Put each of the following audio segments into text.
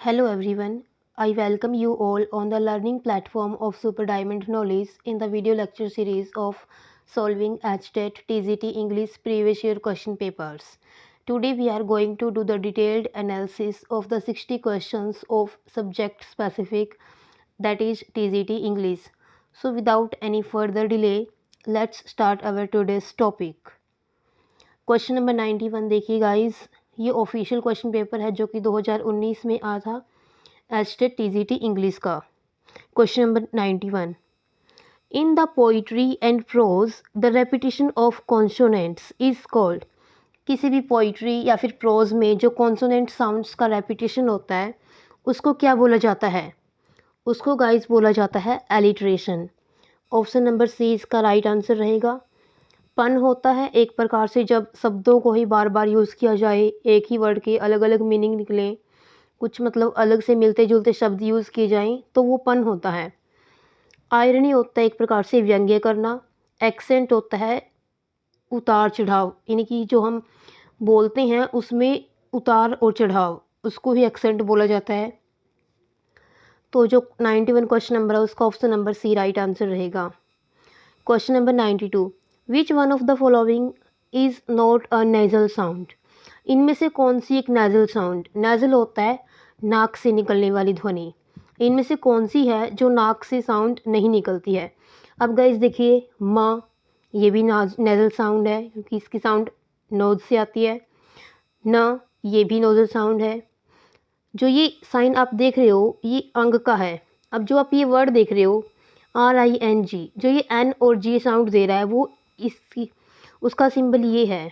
Hello everyone, I welcome you all on the learning platform of Super Diamond Knowledge in the video lecture series of Solving HTET TZT English Previous Year Question Papers. Today we are going to do the detailed analysis of the 60 questions of subject specific, that is TZT English. So without any further delay, let's start our today's topic. Question number 91 देखिए guys, ये official question paper है जो कि 2019 में आया था HTET TGT English का। Question number 91, in the poetry and prose the repetition of consonants is called. किसी भी पोइट्री या फिर प्रोज में जो कॉन्सोनेंट साउंड्स का रेपिटेशन होता है उसको क्या बोला जाता है? उसको गाइस बोला जाता है एलिट्रेशन। ऑप्शन नंबर सी इसका राइट आंसर रहेगा। पन होता है एक प्रकार से जब शब्दों को ही बार बार यूज़ किया जाए, एक ही वर्ड के अलग अलग मीनिंग निकले, कुछ मतलब अलग से मिलते जुलते शब्द यूज़ किए जाएं तो वो पन होता है। आयरनी होता है एक प्रकार से व्यंग्य करना। एक्सेंट होता है उतार चढ़ाव, यानी कि जो हम बोलते हैं उसमें उतार और चढ़ाव, उसको ही एक्सेंट बोला जाता है। तो जो 91 क्वेश्चन नंबर है उसका option number C right answer रहेगा। Question number 92, which one of the following is not a nasal sound. इनमें से कौन सी एक नेजल साउंड, नेजल होता है नाक से निकलने वाली ध्वनि, इनमें से कौन सी है जो नाक से साउंड नहीं निकलती है? अब गाइस देखिए, माँ, ये भी नेजल साउंड है क्योंकि इसकी साउंड नोज से आती है। न, ये भी नोजल साउंड है। जो ये साइन आप देख रहे हो ये अंग का है। अब जो आप ये वर्ड देख रहे हो RING, जो ये N और G साउंड दे रहा है वो इसकी उसका सिंबल ये है।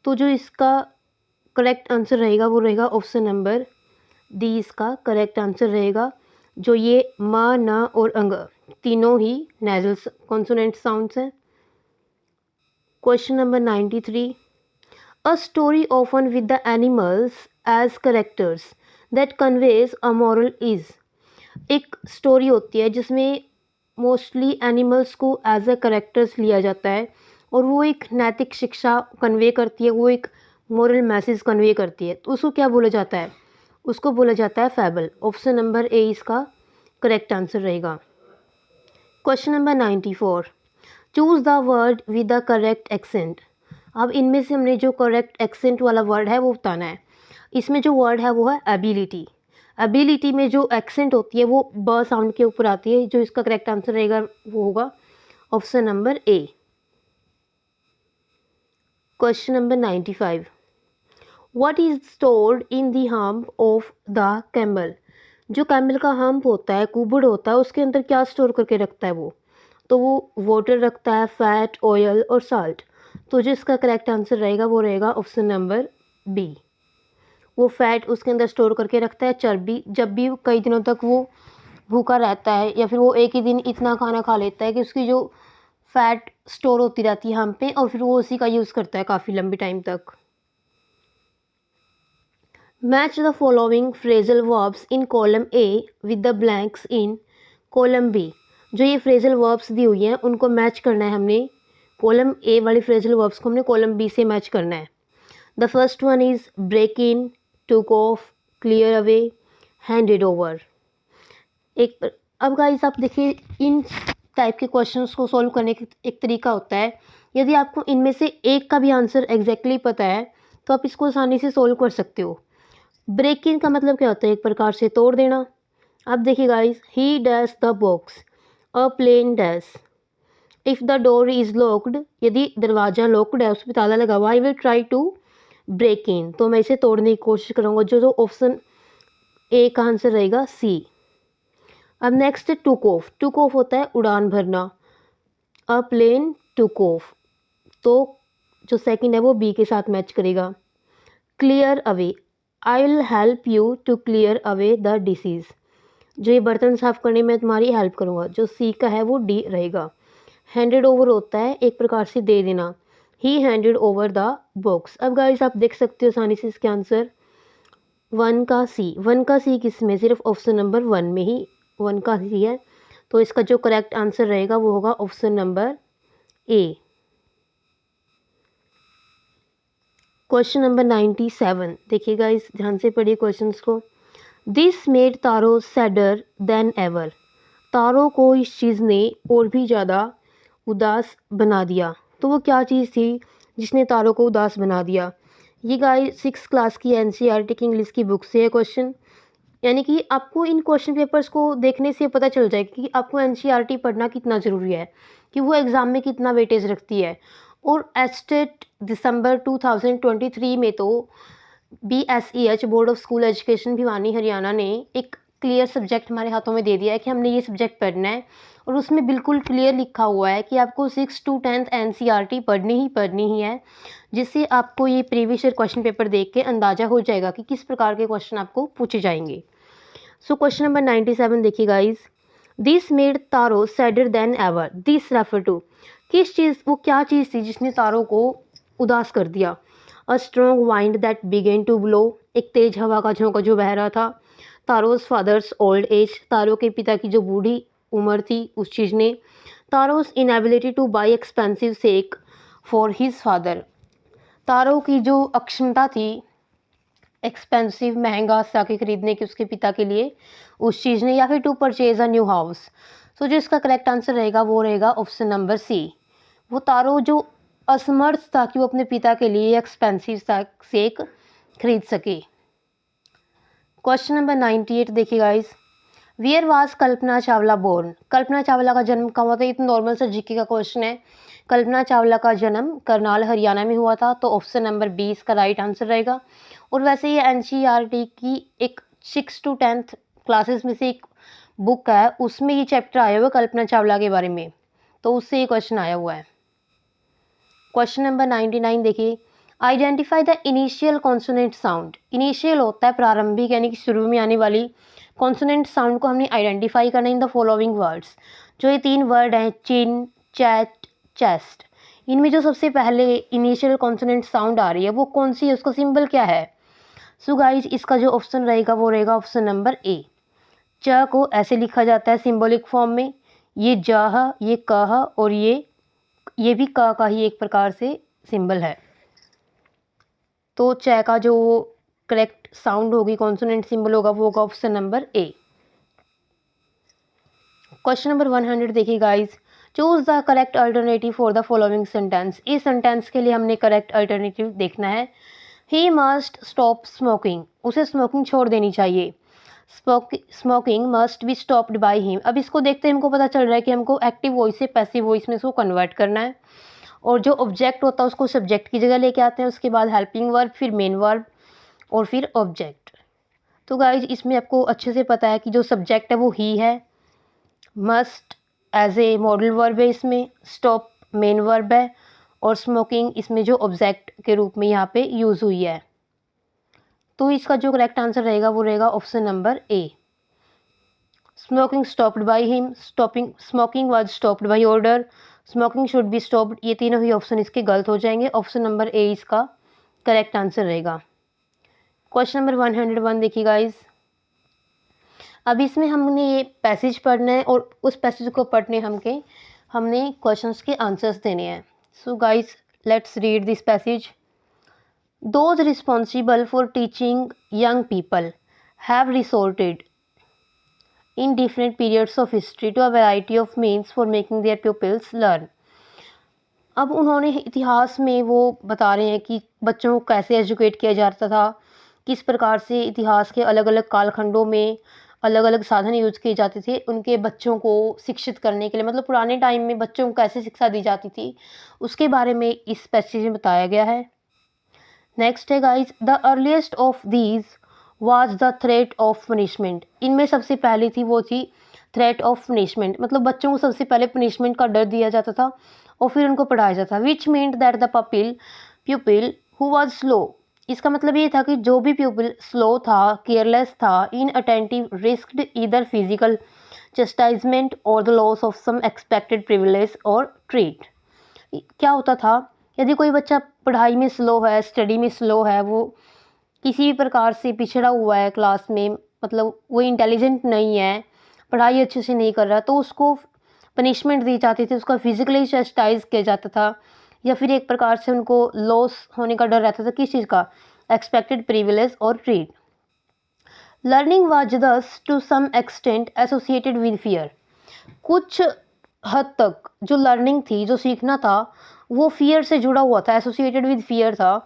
तो जो इसका करेक्ट आंसर रहेगा वो रहेगा ऑप्शन नंबर डी, इसका करेक्ट आंसर रहेगा। जो ये म, न और अंग तीनों ही नेजल कॉन्सोनेंट साउंड्स हैं। Question number 93, a story often with the animals as characters that conveys a moral is. एक स्टोरी होती है जिसमें मोस्टली एनिमल्स को एज अ करेक्टर्स लिया जाता है और वो एक नैतिक शिक्षा कन्वे करती है, वो एक मोरल मैसेज कन्वे करती है, तो उसको क्या बोला जाता है? उसको बोला जाता है फैबल। ऑप्शन नंबर ए इसका करेक्ट आंसर रहेगा। Question number 94, choose the word with the correct accent. अब इनमें से हमने जो करेक्ट एक्सेंट वाला वर्ड है वो बताना है। इसमें जो वर्ड है वो है एबिलिटी। एबिलिटी में जो एक्सेंट होती है वो ब साउंड के ऊपर आती है। जो इसका करेक्ट आंसर रहेगा वो होगा option number A. Question number 95, what is stored in the hump of the camel. जो कैमल का हम्प होता है, कुबड़ होता है, उसके अंदर क्या स्टोर करके रखता है वो? तो वो वाटर रखता है, फैट, ऑयल और साल्ट। तो जो इसका करेक्ट आंसर रहेगा वो रहेगा ऑप्शन नंबर बी। वो फैट उसके अंदर स्टोर करके रखता है, चर्बी। जब भी कई दिनों तक वो भूखा रहता है या फिर वो एक ही दिन इतना खाना खा लेता है कि उसकी जो फैट स्टोर होती रहती है हम पे, और फिर वो उसी का यूज़ करता है काफ़ी लंबे टाइम तक। Match the following phrasal verbs in column A with the blanks in column B. जो ये फ्रेजल वर्ब्स दी हुई हैं उनको मैच करना है हमने। कॉलम ए वाली फ्रेजल वर्ब्स को हमने कॉलम बी से मैच करना है। The first one is break in, took off, clear away, handed over. अब गाइस आप देखिए, इन टाइप के क्वेश्चंस को सॉल्व करने का एक तरीका होता है। यदि आपको इनमें से एक का भी आंसर एग्जैक्टली पता है तो आप इसको आसानी से सॉल्व कर सकते हो। ब्रेक इन का मतलब क्या होता है? एक प्रकार से तोड़ देना। अब देखिए guys, he dash the box, a plain dash, if the door is locked, यदि दरवाज़ा लॉक्ड है उस पर ताला लगा हुआ, I will try to break in, तो मैं इसे तोड़ने की कोशिश करूँगा। जो ऑप्शन ए का आंसर रहेगा सी। अब next took off. Took off होता है उड़ान भरना, अ प्लेन टुक ऑफ, तो जो सेकंड है वो बी के साथ मैच करेगा। Clear away, I will help you to clear away the disease, जो ये बर्तन साफ करने में तुम्हारी हेल्प करूँगा, जो सी का है वो डी रहेगा। हैंडेड ओवर होता है एक प्रकार से दे देना, ही हैंडेड ओवर द बॉक्स। अब गाइस आप देख सकते हो आसानी से इसके आंसर वन का सी। वन का सी किस में? सिर्फ ऑप्शन नंबर वन में ही वन का सी है। तो इसका जो करेक्ट आंसर रहेगा वो होगा option number A. Question number 97 देखिएगा, इस ध्यान से पढ़िए क्वेश्चंस को। This made Taro sadder than ever. Taro को इस चीज़ ने और भी ज़्यादा उदास बना दिया। तो वो क्या चीज़ थी जिसने तारो को उदास बना दिया? ये गाइस 6th क्लास की एनसीईआरटी की इंग्लिश की बुक से है क्वेश्चन। यानी कि आपको इन क्वेश्चन पेपर्स को देखने से पता चल जाएगा कि आपको एनसीईआरटी पढ़ना कितना ज़रूरी है, कि वो एग्ज़ाम में कितना वेटेज रखती है। और एचटेट दिसंबर 2023 में तो BSEH board of school education Bhiwani Haryana ने एक क्लियर सब्जेक्ट हमारे हाथों में दे दिया है कि हमने ये सब्जेक्ट पढ़ना है। और उसमें बिल्कुल क्लियर लिखा हुआ है कि आपको 6 to 10th एनसीईआरटी पढ़नी ही है, जिससे आपको ये प्रीवियस ईयर क्वेश्चन पेपर देख के अंदाज़ा हो जाएगा कि किस प्रकार के क्वेश्चन आपको पूछे जाएंगे। सो क्वेश्चन नंबर 97 देखिए guys. This made Taro sadder than ever. This refer to, किस चीज़, वो क्या चीज़ थी जिसने तारों को उदास कर दिया? A strong wind that began to blow, एक तेज हवा का झोंका जो बह रहा था। तारोज फादर्स ओल्ड एज, तारों के पिता की जो बूढ़ी उम्र थी उस चीज़ ने। Taro's inability to buy expensive sake for his father, तारों की जो अक्षमता थी एक्सपेंसिव महंगा साके खरीदने की उसके पिता के लिए उस चीज़ ने। या फिर to purchase a new house. So जो इसका करेक्ट आंसर रहेगा वो रहेगा ऑप्शन नंबर सी। वो तारो जो असमर्थ था कि वो अपने पिता के लिए एक्सपेंसिव सेक खरीद सके। क्वेश्चन नंबर 98 देखिए guys. Where was Kalpana Chawla born? Kalpana Chawla का जन्म कहाँ हुआ था? ये तो नॉर्मल सा जीके का क्वेश्चन है। कल्पना चावला का जन्म करनाल हरियाणा में हुआ था, तो ऑप्शन नंबर 20 का राइट आंसर रहेगा। और वैसे ये एनसीईआरटी की एक 6 to 10th क्लासेस में से एक बुक है, उसमें ये चैप्टर आया हुआ है कल्पना चावला के बारे में, तो उससे ये क्वेश्चन आया हुआ है। क्वेश्चन नंबर 99 देखिए। Identify the initial consonant sound. Initial होता है प्रारंभिक, यानी कि शुरू में आने वाली कॉन्सोनेंट साउंड को हमने आइडेंटिफाई करना इन द फॉलोइंग वर्ड्स। जो ये 3 वर्ड हैं चिन, चैट, चेस्ट, इनमें जो सबसे पहले इनिशियल कॉन्सोनेंट साउंड आ रही है वो कौन सी है, उसका सिंबल क्या है? सो गाइज इसका जो ऑप्शन रहेगा वो रहेगा ऑप्शन नंबर ए। च को ऐसे लिखा जाता है सिंबॉलिक फॉर्म में, ये जह, ये कह और ये भी क का ही एक प्रकार से सिंबल है। तो च का जो करेक्ट साउंड होगी, कॉन्सोनेंट सिंबल होगा, वो होगा option number A. Question number 100 देखिए guys. Choose the correct alternative for the following sentence. इस सेंटेंस के लिए हमने करेक्ट अल्टरनेटिव देखना है। ही मस्ट स्टॉप स्मोकिंग, उसे स्मोकिंग छोड़ देनी चाहिए। Smoking must be stopped by him. अब इसको देखते हैं हमको पता चल रहा है कि हमको एक्टिव वॉइस से पैसिव वॉइस में इसको कन्वर्ट करना है। और जो ऑब्जेक्ट होता है उसको सब्जेक्ट की जगह लेके आते हैं, उसके बाद हेल्पिंग वर्ब, फिर मेन वर्ब और फिर ऑब्जेक्ट। तो गाइज इसमें आपको अच्छे से पता है कि जो सब्जेक्ट है वो ही है, must as a modal verb है, इसमें स्टॉप मेन वर्ब है और स्मोकिंग इसमें जो ऑब्जेक्ट के रूप में यहाँ पे यूज़ हुई है। तो इसका जो करेक्ट आंसर रहेगा वो रहेगा option number A. Smoking stopped by him, smoking was stopped by order, smoking should be stopped, ये तीनों ही ऑप्शन इसके गलत हो जाएंगे। ऑप्शन नंबर ए इसका करेक्ट आंसर रहेगा। क्वेश्चन नंबर 101 देखिए गाइज। अब इसमें हमने ये पैसेज पढ़ना है और उस पैसेज को पढ़ने हमने क्वेश्चंस के आंसर्स देने हैं। So guys let's read this passage. Those responsible for teaching young people have resorted in different periods of history to a variety of means for making their pupils learn। अब उन्होंने इतिहास में वो बता रहे हैं कि बच्चों को कैसे एजुकेट किया जाता था, किस प्रकार से इतिहास के अलग अलग कालखंडों में अलग अलग साधन यूज किए जाते थे उनके बच्चों को शिक्षित करने के लिए, मतलब पुराने टाइम में बच्चों को कैसे शिक्षा दी जाती थी उसके बारे में इस पैसेज में बताया गया है। नेक्स्ट है guys, the earliest of these was the threat of punishment. इनमें सबसे पहली थी वो थी थ्रेट ऑफ पनिशमेंट, मतलब बच्चों को सबसे पहले पनिशमेंट का डर दिया जाता था और फिर उनको पढ़ाया जाता, which meant that the pupil who was slow. इसका मतलब ये था कि जो भी प्यूपिल स्लो था, केयरलेस था, inattentive, risked either physical chastisement or the loss of some expected privilege और ट्रीट। क्या होता था, यदि कोई बच्चा पढ़ाई में स्लो है, स्टडी में स्लो है, वो किसी भी प्रकार से पिछड़ा हुआ है क्लास में, मतलब वो इंटेलिजेंट नहीं है, पढ़ाई अच्छे से नहीं कर रहा, तो उसको पनिशमेंट दी जाती थी, उसका फिजिकली चस्टाइज किया जाता था या फिर एक प्रकार से उनको लॉस होने का डर रहता था, किस चीज़ का, एक्सपेक्टेड प्रिविलेज और treat. Learning was thus to some extent associated with fear. कुछ हद तक जो लर्निंग थी, जो सीखना था, वो फियर से जुड़ा हुआ था, एसोसिएटेड विद फियर था,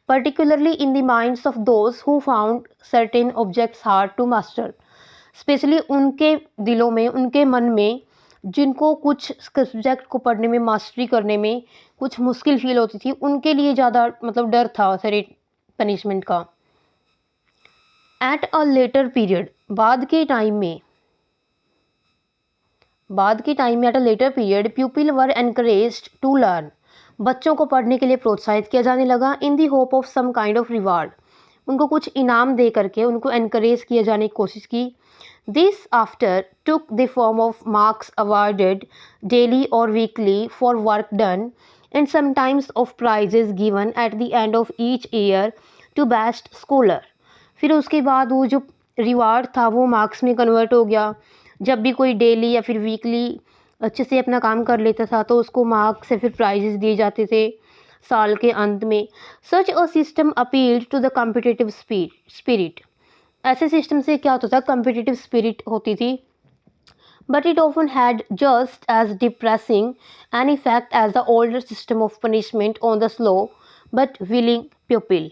particularly in the minds of those who found certain objects hard to master. Specially उनके दिलों में, उनके मन में, जिनको कुछ सब्जेक्ट को पढ़ने में, मास्टरी करने में कुछ मुश्किल फील होती थी, उनके लिए ज़्यादा मतलब डर था सारे पनिशमेंट का। एट अ लेटर पीरियड, बाद के टाइम में at a later period people were encouraged to learn. बच्चों को पढ़ने के लिए प्रोत्साहित किया जाने लगा in the hope of some kind of reward. उनको कुछ इनाम दे करके उनको एनकरेज किया जाने की कोशिश की। This after took the form of marks awarded daily और weekly for work done and sometimes of prizes given at the end of each year to best scholar. फिर उसके बाद वो जो रिवार्ड था वो मार्क्स में कन्वर्ट हो गया। जब भी कोई डेली या फिर वीकली अच्छे से अपना काम कर लेता था तो उसको मार्क्स या फिर प्राइजेस दिए जाते थे साल के अंत में। Such a system appealed to the competitive spirit. ऐसे सिस्टम से क्या होता था, कॉम्पिटिटिव स्पिरिट होती थी। But it often had just as depressing an effect as the older system of punishment on the slow but willing people.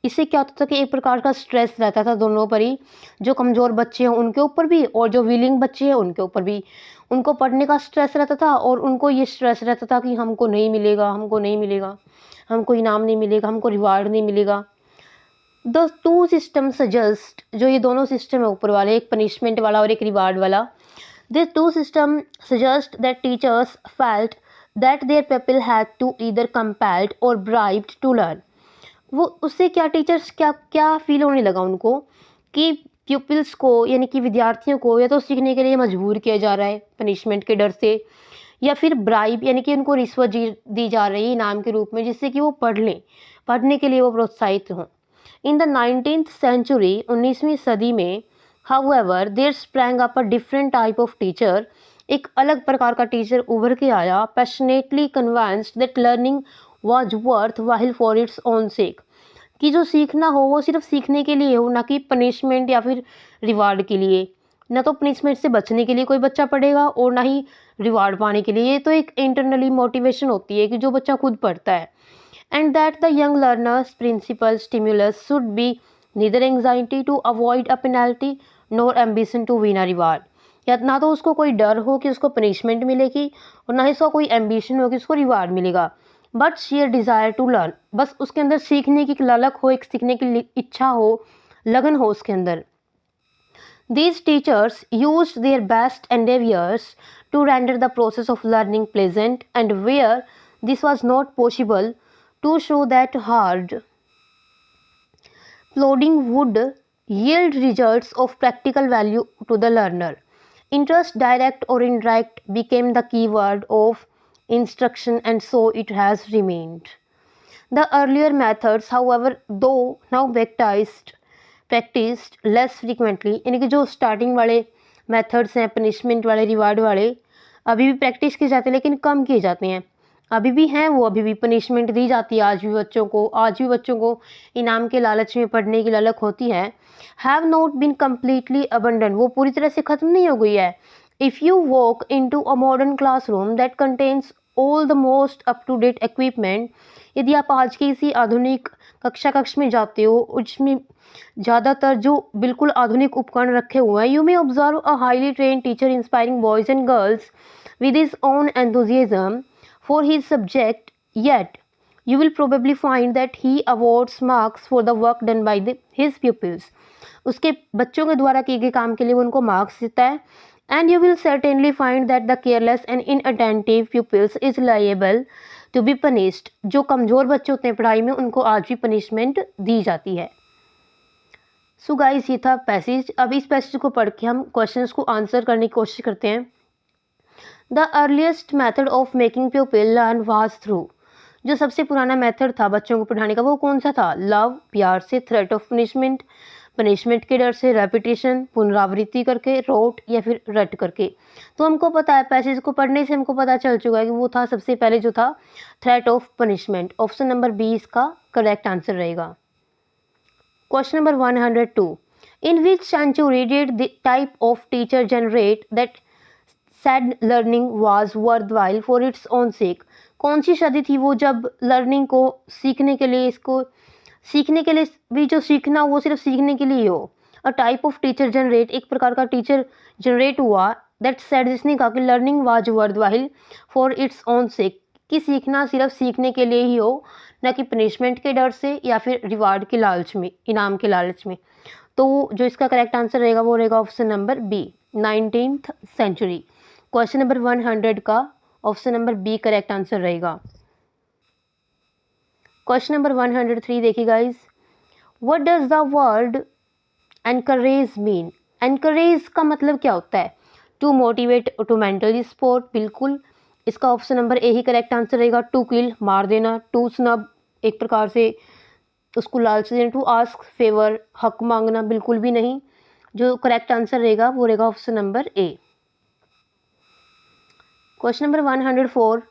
इससे क्या होता था कि एक प्रकार का स्ट्रेस रहता था दोनों पर ही, जो कमज़ोर बच्चे हैं उनके ऊपर भी और जो विलिंग बच्चे हैं उनके ऊपर भी। उनको पढ़ने का स्ट्रेस रहता था और उनको ये स्ट्रेस रहता था कि हमको नहीं मिलेगा, हमको इनाम नहीं मिलेगा, हमको रिवार्ड नहीं मिलेगा। द टू सिस्टम सजेस्ट, जो ये दोनों सिस्टम है ऊपर वाले, एक पनिशमेंट वाला और एक रिवार्ड वाला, this two system suggest that teachers felt that their people had to either compelled और ब्राइब्ड टू लर्न। वो उससे क्या टीचर्स क्या फील होने लगा उनको कि प्यूपिल्स को यानी कि विद्यार्थियों को या तो सीखने के लिए मजबूर किया जा रहा है पनिशमेंट के डर से, या फिर ब्राइब यानी कि उनको रिश्वत दी जा रही है इनाम के रूप में, जिससे कि वो पढ़ लें, पढ़ने के लिए वो प्रोत्साहित हों। इन द 19th सेंचुरी, 19वीं सदी में, however there sprang up a different type of teacher. एक अलग प्रकार का टीचर उभर के आया, passionately convinced that learning was worthwhile for its own sake. कि जो सीखना हो वो सिर्फ सीखने के लिए हो, ना कि पनिशमेंट या फिर रिवार्ड के लिए। ना तो पनिशमेंट से बचने के लिए कोई बच्चा पढ़ेगा और ना ही रिवार्ड पाने के लिए। ये तो एक इंटरनली मोटिवेशन होती है कि जो बच्चा खुद पढ़ता है। And that the young learner's principal stimulus should be neither anxiety to avoid a penalty nor ambition to win a reward. या ना तो उसको कोई डर हो कि उसको पनिशमेंट मिलेगी और ना ही उसका कोई एम्बिशन हो कि उसको रिवार्ड मिलेगा, but sheer desire to learn. बस उसके अंदर सीखने की एक ललक हो, एक सीखने की इच्छा हो, लगन हो उसके अंदर। These teachers used their best endeavors to render the process of learning pleasant, and where this was not possible, to show that hard plodding would yield results of practical value to the learner. Interest, direct or indirect, became the key word of instruction, and so it has remained. The earlier methods, however, though now practiced less frequently, यानी कि जो starting वाले methods हैं, punishment वाले, reward वाले, अभी भी practice की जाती है लेकिन कम किए जाते हैं। अभी भी हैं वो, अभी भी पनिशमेंट दी जाती है आज भी बच्चों को इनाम के लालच में पढ़ने की ललक होती है। Have not been completely abandon, वो पूरी तरह से ख़त्म नहीं हो गई है। If you walk into a modern classroom that contains all the most up to date equipment, यदि आप आज के इसी आधुनिक कक्ष में जाते हो, उसमें ज़्यादातर जो बिल्कुल आधुनिक उपकरण रखे हुए हैं, you may observe a highly train teacher inspiring boys and girls with his own enthusiasm for his subject, yet you will probably find that he awards marks for the work done by his pupils. उसके बच्चों के द्वारा किए गए काम के लिए वो उनको मार्क्स देता है। and you will certainly find that the careless and inattentive pupils is liable to be punished. जो कमज़ोर बच्चे होते हैं पढ़ाई में उनको आज भी पनिशमेंट दी जाती है। सो गाइस, ये था पैसेज। अब इस पैसेज को पढ़ के हम क्वेश्चंस को आंसर करने की कोशिश करते हैं। The earliest method of making people learn was through, जो सबसे पुराना मेथड था बच्चों को पढ़ाने का वो कौन सा था? लव, प्यार से, थ्रेट ऑफ पनिशमेंट, पनिशमेंट के डर से, रेपिटेशन, पुनरावृत्ति करके, रोट या फिर रट करके। तो हमको पता है, पैसेज को पढ़ने से हमको पता चल चुका है कि वो था सबसे पहले जो था threat of punishment. Option number B इसका करेक्ट आंसर रहेगा। Question number 102, In which century did the type of teacher generate that said learning was worthwhile for its own sake? कौन सी सदी थी वो जब लर्निंग को सीखने के लिए, इसको सीखने के लिए भी जो सीखना वो सिर्फ सीखने के लिए हो। A type of teacher generate, एक प्रकार का टीचर जनरेट हुआ, दैट सेड, जिसने कहा कि learning was worthwhile for its own sake, कि सीखना सिर्फ सीखने के लिए ही हो, ना कि पनिशमेंट के डर से या फिर रिवार्ड के लालच में, इनाम के लालच में। तो जो इसका करेक्ट आंसर रहेगा वो रहेगा option number B, 19th century. Question number 100 का option number B correct answer रहेगा। क्वेश्चन नंबर 103 देखिए guys, what does the word encourage mean? Encourage का मतलब क्या होता है? To motivate, to mentally support, बिल्कुल इसका ऑप्शन नंबर ए ही करेक्ट आंसर रहेगा। टू किल, मार देना। टू स्नब, एक प्रकार से उसको लालच देना। टू आस्क फेवर, हक मांगना, बिल्कुल भी नहीं। जो करेक्ट आंसर रहेगा वो रहेगा option number A. Question number 104,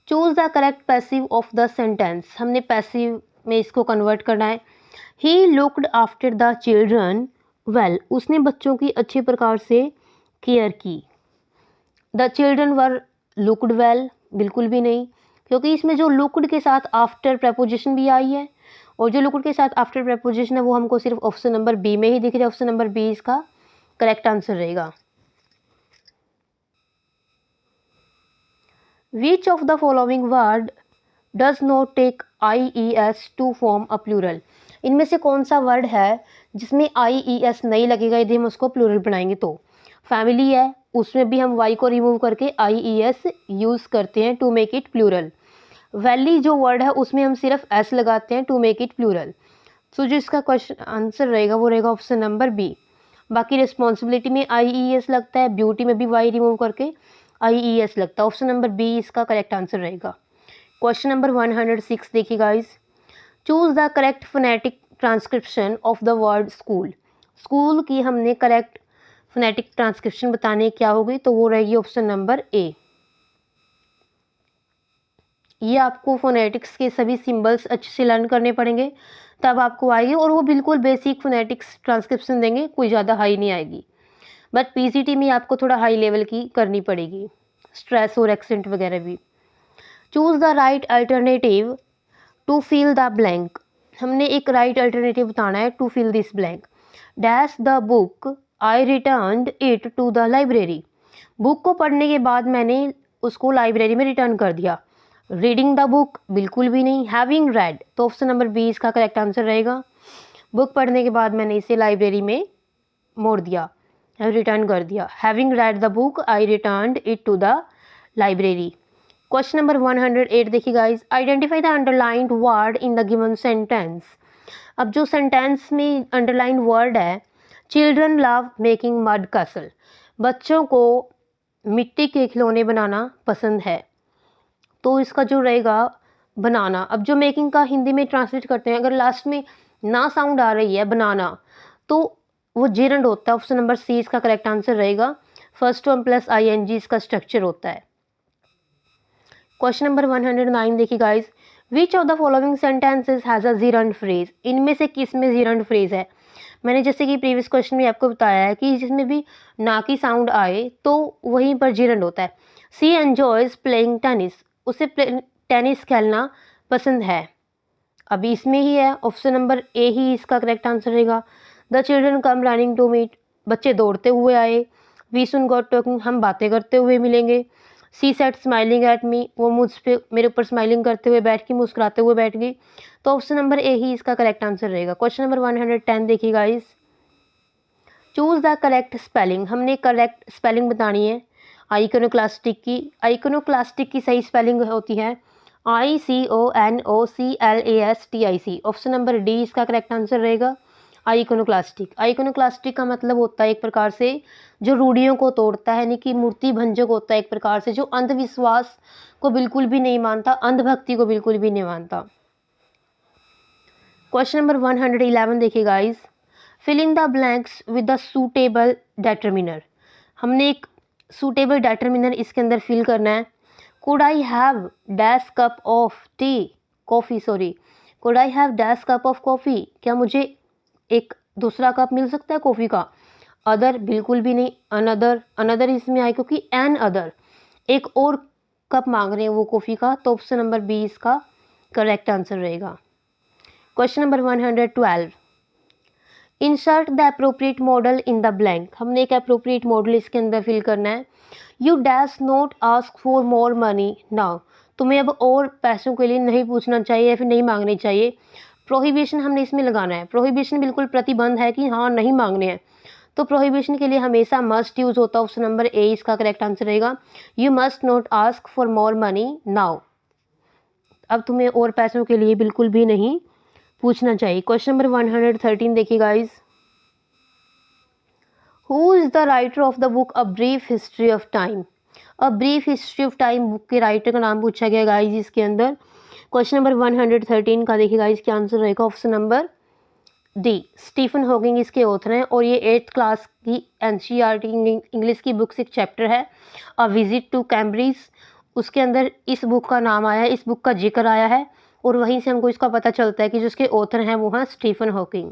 choose the correct passive of the sentence. हमने पैसिव में इसको कन्वर्ट करना है। He looked after the children well, उसने बच्चों की अच्छे प्रकार से केयर की। The children were looked well, बिल्कुल भी नहीं, क्योंकि इसमें जो लुक्ड के साथ आफ्टर प्रपोजिशन भी आई है, और जो लुक्ड के साथ आफ्टर प्रपोजिशन है वो हमको सिर्फ ऑप्शन नंबर बी में ही दिख रहा है। ऑप्शन नंबर बी इसका करेक्ट आंसर रहेगा। Which of the following word does not take IES to form a plural? इनमें से कौन सा वर्ड है जिसमें IES नहीं लगेगा यदि हम उसको प्लूरल बनाएंगे? तो फैमिली है, उसमें भी हम Y को रिमूव करके IES यूज़ करते हैं to make it plural. Valley जो वर्ड है उसमें हम सिर्फ S लगाते हैं to make it plural. So जो इसका क्वेश्चन आंसर रहेगा वो रहेगा ऑप्शन नंबर बी। बाकी रिस्पॉन्सिबिलिटी में IES लगता है, ब्यूटी में भी Y रिमूव करके IES लगता है। ऑप्शन नंबर बी इसका करेक्ट आंसर रहेगा। क्वेश्चन नंबर 106 देखिए guys, choose the correct phonetic transcription of the word school. School की हमने करेक्ट फोनेटिक ट्रांसक्रिप्शन बताने क्या होगी, तो वो रहेगी ऑप्शन नंबर ए। ये आपको फोनेटिक्स के सभी सिंबल्स अच्छे से लर्न करने पड़ेंगे, तब आपको आएगी, और वो बिल्कुल बेसिक फोनेटिक्स ट्रांसक्रिप्शन देंगे, कोई ज़्यादा हाई नहीं आएगी। बट PCT में आपको थोड़ा हाई लेवल की करनी पड़ेगी, स्ट्रेस और एक्सेंट वगैरह भी। Choose the right alternative to fill the blank. हमने एक राइट अल्टरनेटिव बताना है to fill this blank. Dash the book I returned it to the library. Book को पढ़ने के बाद मैंने उसको लाइब्रेरी में रिटर्न कर दिया। रीडिंग द बुक, बिल्कुल भी नहीं। हैविंग रेड, तो ऑप्शन नंबर बी इसका करेक्ट आंसर रहेगा। बुक पढ़ने के बाद मैंने इसे लाइब्रेरी में मोड़ दिया, रिटर्न कर दिया। Having read the book I returned it to the library. Question number 108 देखिए guys, identify the underlined word in the given sentence. अब जो सेंटेंस में अंडरलाइंड वर्ड है, children love making mud castle, बच्चों को मिट्टी के खिलौने बनाना पसंद है, तो इसका जो रहेगा बनाना। अब जो मेकिंग का हिंदी में ट्रांसलेट करते हैं, अगर लास्ट में ना साउंड आ रही है बनाना, तो वो जेरंड होता है। ऑप्शन नंबर सी इसका करेक्ट आंसर रहेगा। फर्स्ट फॉर्म प्लस ING इसका स्ट्रक्चर होता है। क्वेश्चन नंबर 109 देखिए guys, which of the following sentences has a gerund phrase. इनमें से किस में जीरंड फ्रेज है? मैंने जैसे कि प्रीवियस क्वेश्चन में आपको बताया है कि जिसमें भी ना की साउंड आए तो वहीं पर जीरंड होता है। सी एन्जॉयज प्लेइंग टेनिस, उसे टेनिस खेलना पसंद है। अभी इसमें ही है, ऑप्शन नंबर ए ही इसका करेक्ट आंसर रहेगा। The children come running to meet, बच्चे दौड़ते हुए आए। वी सुन गॉट टॉकिंग, हम बातें करते हुए मिलेंगे। सी सेट स्माइलिंग एट मी, वो मुझ पे मेरे ऊपर स्माइलिंग करते हुए बैठ गई, मुस्कुराते हुए बैठ गई। तो ऑप्शन नंबर ए ही इसका करेक्ट आंसर रहेगा। क्वेश्चन नंबर 110 देखिए guys, choose the correct spelling. हमने करेक्ट स्पेलिंग बतानी है आइकोनोक्लास्टिक की। आइकोनोक्लास्टिक की सही स्पेलिंग होती है ICONOCLASTIC। ऑप्शन नंबर डी इसका करेक्ट आंसर रहेगा, आइकोनोक्लास्टिक। आइकोनोक्लास्टिक का मतलब होता है एक प्रकार से जो रूढ़ियों को तोड़ता है, यानी कि मूर्ति भंजक होता है एक प्रकार से, जो अंधविश्वास को बिल्कुल भी नहीं मानता, अंधभक्ति को बिल्कुल भी नहीं मानता। क्वेश्चन नंबर 111 देखिए guys, filling the blanks with the suitable determiner. हमने एक सूटेबल डेटर्मिनर इसके अंदर फिल करना है। Could I have dash cup of tea coffee, sorry, could I have dash cup of coffee, क्या मुझे एक दूसरा कप मिल सकता है कॉफ़ी का। अदर बिल्कुल भी नहीं, अनदर, अनदर इसमें आए क्योंकि एन अदर, एक और कप मांग रहे हैं वो कॉफ़ी का, तो ऑप्शन नंबर बी इसका करेक्ट आंसर रहेगा। Question number 112, insert the appropriate model in the blank. हमने एक अप्रोप्रिएट मॉडल इसके अंदर फिल करना है। You dash not ask for more money now, तुम्हें अब और पैसों के लिए नहीं पूछना चाहिए या फिर नहीं मांगनी चाहिए। प्रोहिबिशन हमने इसमें लगाना है। प्रोहिबिशन बिल्कुल प्रतिबंध है कि हाँ नहीं मांगने हैं, तो प्रोहिबिशन के लिए हमेशा मस्ट यूज होता है। ऑप्शन नंबर ए इसका करेक्ट आंसर रहेगा। You must not ask for more money now, अब तुम्हें और पैसों के लिए बिल्कुल भी नहीं पूछना चाहिए। क्वेश्चन नंबर 113 देखिए guys, who is the writer of the book a brief history of time. A brief history of time book के राइटर का नाम पूछा गया गाइस इसके अंदर। क्वेश्चन नंबर 113 का देखिए गाइस क्या आंसर रहेगा। Option number D, Stephen Hawking इसके ऑथर हैं और ये 8th क्लास की एनसीईआरटी इंग्लिश की बुक्स एक चैप्टर है, अ विजिट टू कैम्ब्रिज, उसके अंदर इस बुक का नाम आया है, इस बुक का जिक्र आया है और वहीं से हमको इसका पता चलता है कि जो इसके ऑथर हैं वो हैं Stephen Hawking.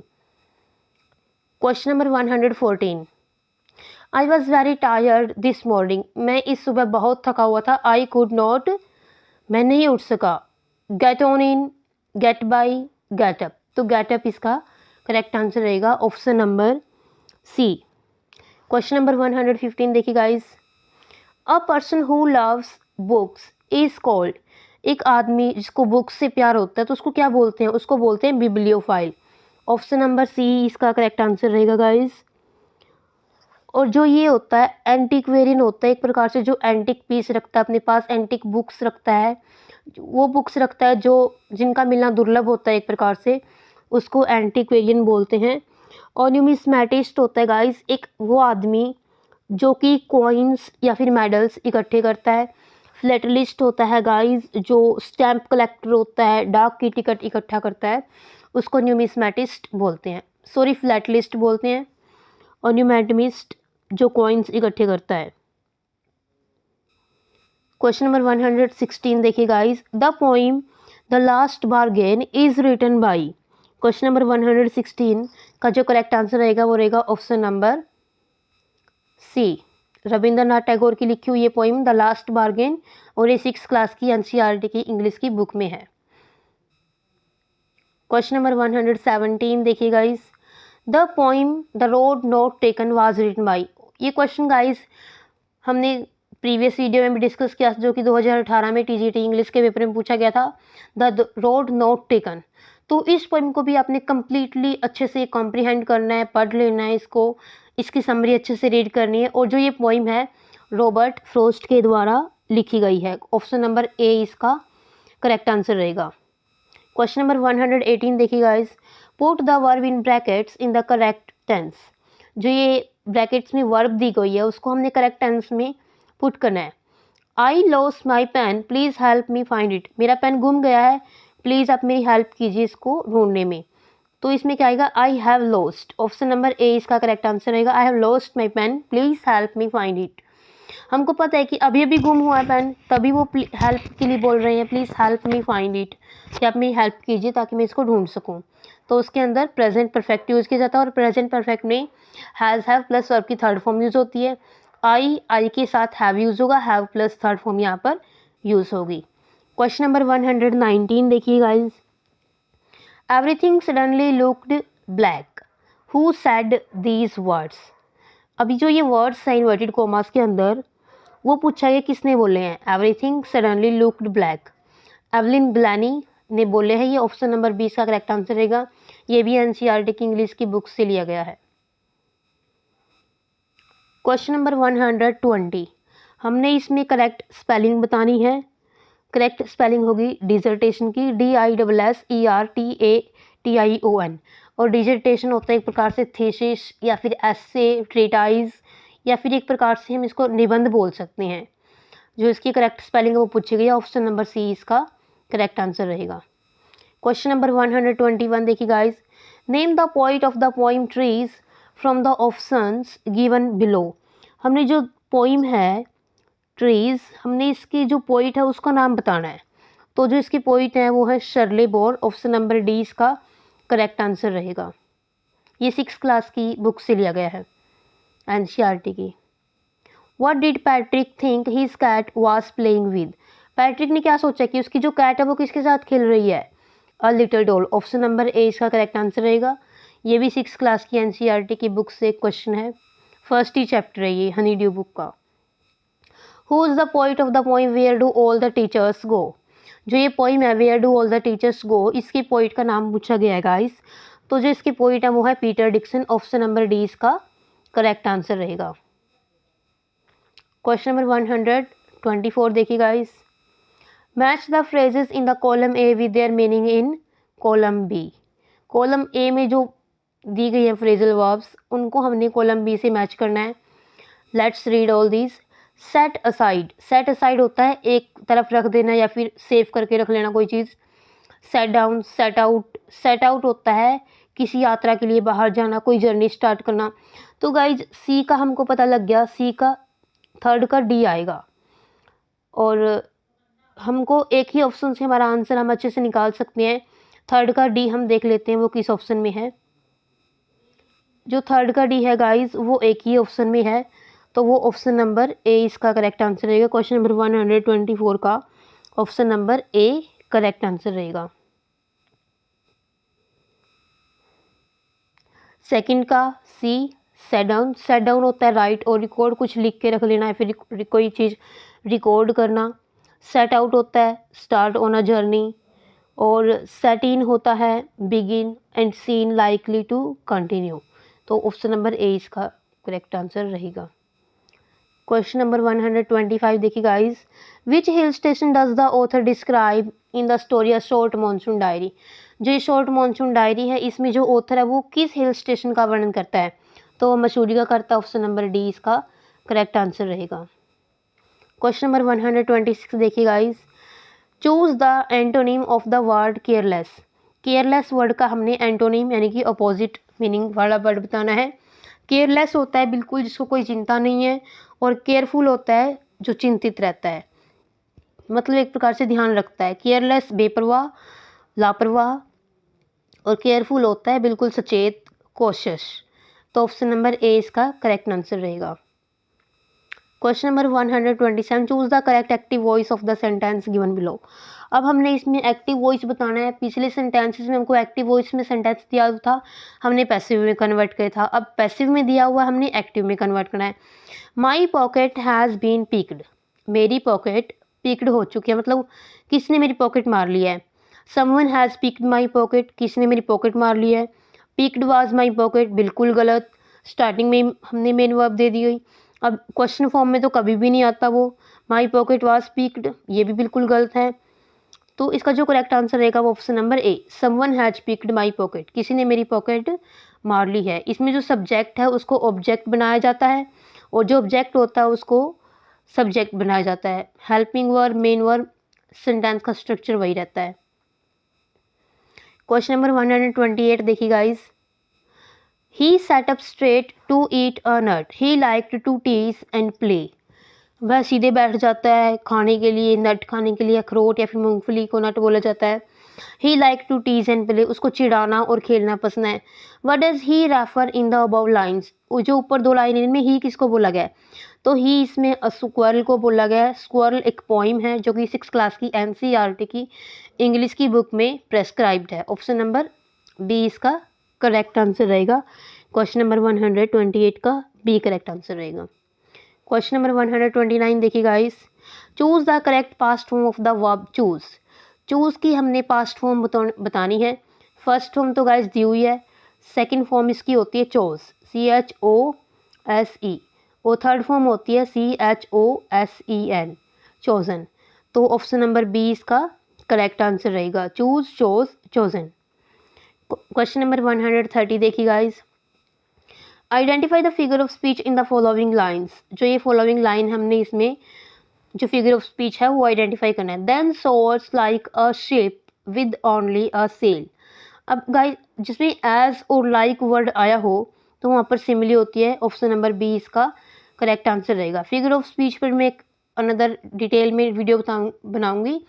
Question number 114, I was very tired this morning, मैं इस सुबह बहुत थका हुआ था। आई कुड नॉट, मैं नहीं उठ सका। Get on in, get by, get up, तो गेट अप इसका करेक्ट आंसर रहेगा। Option number C. Question number 115 देखिए guys, a person who loves books is called, एक आदमी जिसको बुक्स से प्यार होता है तो उसको क्या बोलते हैं, उसको बोलते हैं बिब्लियोफाइल। ऑप्शन नंबर सी इसका करेक्ट आंसर रहेगा गाइस। और जो ये होता है एंटिक्वेरियन होता है, एक प्रकार से जो एंटिक पीस रखता है अपने पास, एंटिक बुक्स रखता है, वो बुक्स रखता है जो जिनका मिलना दुर्लभ होता है एक प्रकार से, उसको एंटिक्वेरियन बोलते हैं। और न्यूमिस्मैटिस्ट होता है गाइस एक वो आदमी जो कि कॉइन्स या फिर मेडल्स इकट्ठे करता है। फिलेटलिस्ट होता है गाइस जो स्टैम्प कलेक्टर होता है, डाक की टिकट इकट्ठा करता है, उसको न्यूमिस्मैटिस्ट बोलते हैं, सॉरी फिलेटलिस्ट बोलते हैं। और न्यूमेटमिस्ट जो कॉइन्स इकट्ठे करता है। क्वेश्चन नंबर 116 देखिए guys, the poem the last bargain is written by. Question number 116 का जो करेक्ट आंसर रहेगा वो रहेगा option number C, Rabindranath Tagore की लिखी हुई ये पोइम द लास्ट बारगेन, और ये 6th क्लास की एनसीईआरटी की इंग्लिश की बुक में है। क्वेश्चन नंबर 117 देखिए guys, the poem the road not taken was written by. ये क्वेश्चन गाइस हमने प्रीवियस वीडियो में भी डिस्कस किया जो कि 2018 में टीजीटी इंग्लिश के पेपर में पूछा गया था, द रोड नॉट टेकन। तो इस पोइम को भी आपने कम्प्लीटली अच्छे से कॉम्प्रीहेंड करना है, पढ़ लेना है इसको, इसकी समरी अच्छे से रीड करनी है। और जो ये पोइम है रॉबर्ट फ्रॉस्ट के द्वारा लिखी गई है। ऑप्शन नंबर ए इसका करेक्ट आंसर रहेगा। क्वेश्चन नंबर 118 देखिए guys, put the verb in brackets in the correct tense. जो ये ब्रैकेट्स में वर्ब दी गई है उसको हमने करेक्ट टेंस में पुट करना है। I lost my pen please help me find it, मेरा पेन गुम गया है, प्लीज़ आप मेरी हेल्प कीजिए इसको ढूंढने में। तो इसमें क्या आएगा, I have lost. Option number A इसका करेक्ट आंसर रहेगा। I have lost my pen please help me find it. हमको पता है कि अभी अभी गुम हुआ है पेन, तभी वो हेल्प के लिए बोल रहे हैं, please help me find it, कि आप मेरी हेल्प कीजिए ताकि मैं इसको ढूंढ सकूं। तो उसके अंदर प्रेजेंट परफेक्ट यूज़ किया जाता है और प्रेजेंट परफेक्ट में हैज़ हैव प्लस वर्ब की थर्ड फॉर्म यूज़ होती है। आई के साथ हैव यूज़ होगा, हैव प्लस थर्ड फॉर्म यहाँ पर यूज़ होगी। क्वेश्चन नंबर 119 देखिए guys, everything suddenly looked black, who said these words. अभी जो ये वर्ड्स हैं इन्वर्टेड कॉमास के अंदर वो पूछा गया किसने बोले हैं। Everything suddenly looked black, Evelyn Glennie ने बोले हैं। ये ऑप्शन नंबर 20 का करेक्ट आंसर रहेगा। ये भी एनसीईआरटी की इंग्लिश की बुक से लिया गया है। क्वेश्चन नंबर 120, हमने इसमें करेक्ट स्पेलिंग बतानी है। करेक्ट स्पेलिंग होगी डिजर्टेशन की, DISSERTATION। और डिजर्टेशन होता है एक प्रकार से थीसिस या फिर एस्से, ट्रीटाइज, या फिर एक प्रकार से हम इसको निबंध बोल सकते हैं। जो इसकी करेक्ट स्पेलिंग है वो पूछी गई है। ऑप्शन नंबर सी इसका करेक्ट आंसर रहेगा। क्वेश्चन नंबर 121 देखिए guys, name the poet of the poem trees from the options given below. हमने जो पोइम है ट्रीज, हमने इसकी जो पोइट है उसका नाम बताना है। तो जो इसकी पोइट है वो है शर्ले बोर। ऑप्शन नंबर डी इसका करेक्ट आंसर रहेगा। ये 6 क्लास की बुक से लिया गया है, एनसीईआरटी की। What did Patrick think his cat was playing with? Patrick ने क्या सोचा कि उसकी जो कैट है वो किसके साथ खेल रही है? A little doll. Option number A इसका करेक्ट आंसर रहेगा। ये भी 6 क्लास की एनसीईआरटी की बुक से क्वेश्चन है, फर्स्ट ही चैप्टर है ये हनी ड्यू बुक का। Who is the poet of the poem where do all the teachers go? जो ये पोइम है where do all the teachers go, इसकी पोइट का नाम पूछा गया है गाइस। तो जो इसकी पोइट है वो है Peter Dixon. Option number D इसका करेक्ट आंसर रहेगा। क्वेश्चन नंबर 124 देखिए guys. Match the phrases in the column A with their meaning in column B. Column A में जो दी गई है फ्रेजल वर्ब्स उनको हमने कॉलम बी से मैच करना है। Let's read all these. Set aside, set aside होता है एक तरफ रख देना या फिर सेव करके रख लेना कोई चीज़। Set down, set out, set out होता है किसी यात्रा के लिए बाहर जाना, कोई जर्नी स्टार्ट करना। तो गाइज सी का हमको पता लग गया, सी का थर्ड का डी आएगा और हमको एक ही ऑप्शन से हमारा आंसर हम अच्छे से निकाल सकते हैं। थर्ड का डी हम देख लेते हैं वो किस ऑप्शन में है। जो थर्ड का डी है गाइज वो एक ही ऑप्शन में है, तो वो ऑप्शन नंबर ए इसका करेक्ट आंसर रहेगा। क्वेश्चन नंबर 124 का option number A correct answer रहेगा। सेकंड का सी सेट डाउन, सेट डाउन होता है राइट और रिकॉर्ड, कुछ लिख के रख लेना है फिर कोई चीज़ रिकॉर्ड करना। सेट आउट होता है स्टार्ट ऑन अ जर्नी और सेट इन होता है begin and seem likely to continue. तो ऑप्शन नंबर ए इसका करेक्ट आंसर रहेगा। क्वेश्चन नंबर 125 देखिए guys. Which hill station does the author describe in the story a short monsoon diary? जो ये short monsoon diary है इसमें जो author है वो किस हिल स्टेशन का वर्णन करता है? तो मसूरी का करता है। ऑप्शन नंबर डी इसका करेक्ट आंसर रहेगा। क्वेश्चन नंबर 126 देखिए guys. Choose the antonym of the word careless. Careless word का हमने एंटोनिम यानी कि अपोजिट मीनिंग वाला वर्ड बताना है। केयरलेस होता है बिल्कुल जिसको कोई चिंता नहीं है, और केयरफुल होता है जो चिंतित रहता है, मतलब एक प्रकार से ध्यान रखता है। केयरलेस बेपरवाह, लापरवाह, और केयरफुल होता है बिल्कुल सचेत, कोशिश। तो ऑप्शन नंबर ए इसका करेक्ट आंसर रहेगा। Question number 127 choose the correct active voice of the sentence given below. अब हमने इसमें एक्टिव वॉइस बताना है। पिछले सेंटेंसेस में हमको एक्टिव वॉइस में सेंटेंस दिया था, हमने पैसिव में कन्वर्ट किया था। अब पैसिव में दिया हुआ हमने एक्टिव में कन्वर्ट करना है। My pocket has been picked, मेरी पॉकेट पिक्ड हो चुकी है, मतलब किसने मेरी पॉकेट मार लिया है। Someone has picked my pocket, किसने मेरी पॉकेट मार लिया है। पिक्ड वाज माई पॉकेट, बिल्कुल गलत, स्टार्टिंग में हमने मेन वर्ब दे दी गई। अब क्वेश्चन फॉर्म में तो कभी भी नहीं आता वो। माई पॉकेट वाज पिक्ड, ये भी बिल्कुल गलत है। तो इसका जो करेक्ट आंसर रहेगा वो option number A, someone has picked my pocket, किसी ने मेरी पॉकेट मार ली है। इसमें जो सब्जेक्ट है उसको ऑब्जेक्ट बनाया जाता है और जो ऑब्जेक्ट होता है उसको सब्जेक्ट बनाया जाता है। Helping verb, main verb, sentence का स्ट्रक्चर वही रहता है। क्वेश्चन नंबर 128 देखिए guys. He sat up straight to eat a nut, he liked to tease and play. वह सीधे बैठ जाता है खाने के लिए, नट खाने के लिए, अखरोट या फिर मूंगफली को नट बोला जाता है। He like to tease and play, उसको चिढ़ाना और खेलना पसंद है। What does he refer in the above lines, जो ऊपर दो लाइन इनमें ही किसको बोला गया है? तो ही इसमें स्क्वारल को बोला गया है। स्क्वारल एक पोइम है जो कि 6 क्लास की एनसीईआरटी की इंग्लिश की बुक में प्रेस्क्राइब्ड है। ऑप्शन नंबर बी इसका करेक्ट आंसर रहेगा। क्वेश्चन नंबर 128 का बी करेक्ट आंसर रहेगा। क्वेश्चन नंबर 129 देखिए guys. Choose the correct past form of the verb choose. Choose की हमने पास्ट फॉर्म बतानी है। फर्स्ट फॉर्म तो गाइस दी हुई है, सेकंड फॉर्म इसकी होती है चोज, CHOSE, और थर्ड फॉर्म होती है CHOSEN, चोजन। तो ऑप्शन नंबर बी इसका करेक्ट आंसर रहेगा, choose, chose, chosen. Question number 130 देखिए guys. Identify the figure of speech in the following lines. जो ये फॉलोइंग लाइन हमने इसमें जो फिगर ऑफ स्पीच है वो आइडेंटिफाई करना है। Then soars like a ship with only a sail. अब गाइस जिसमें एज और लाइक वर्ड आया हो तो वहाँ पर सिमिली होती है। ऑप्शन नंबर बी इसका करेक्ट आंसर रहेगा। फिगर ऑफ स्पीच पर मैं एक अनदर डिटेल में वीडियो बनाऊंगी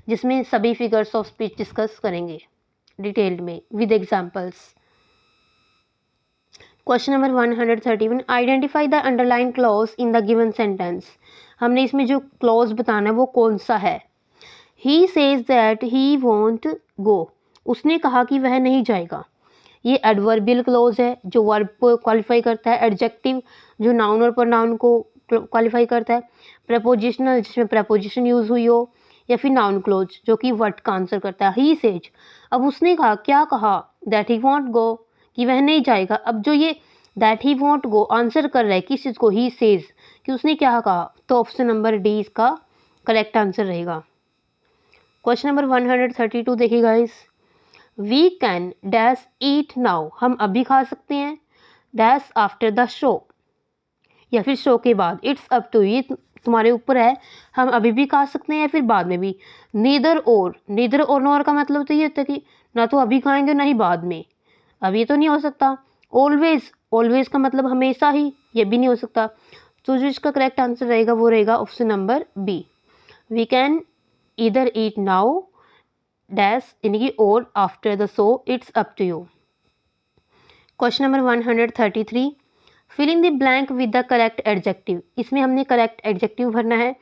जिसमें सभी फिगर्स ऑफ स्पीच डिस्कस करेंगे डिटेल्ड में with examples. Question number 131, identify the underline clause in the given sentence. हमने इसमें जो क्लॉज बताना है वो कौन सा है। He says that he won't go, उसने कहा कि वह नहीं जाएगा। ये एडवर्बियल क्लॉज है जो वर्ब को क्वालिफाई करता है, एडजेक्टिव जो नाउन और प्रोनाउन को क्वालिफाई करता है, प्रपोजिशनल जिसमें प्रपोजिशन यूज हुई हो, या फिर नाउन क्लोज जो कि वर्ड का आंसर करता है। ही सेज, अब उसने कहा, क्या कहा, दैट ही वॉन्ट गो, कि वह नहीं जाएगा। अब जो ये that he won't go answer कर रहा है किस चीज़ को, ही सेज, कि उसने क्या कहा, तो ऑप्शन नंबर डी इसका करेक्ट आंसर रहेगा। क्वेश्चन नंबर 132 देखिए guys, we can dash eat now, हम अभी खा सकते हैं, डैश आफ्टर द शो, या फिर शो के बाद। इट्स अप टू, ये तुम्हारे ऊपर है, हम अभी भी खा सकते हैं या फिर बाद में भी। नीदर और, नीदर और नॉर का मतलब तो ये होता है कि ना तो अभी खाएंगे ना ही बाद में, अब ये तो नहीं हो सकता। ऑलवेज, ऑलवेज का मतलब हमेशा ही, ये भी नहीं हो सकता। तो जो इसका करेक्ट आंसर रहेगा वो रहेगा option number B, we can either eat now dash यानी कि और after the show, it's up to you. Question number 133, fill in the blank with the correct adjective. इसमें हमने करेक्ट एडजेक्टिव भरना है।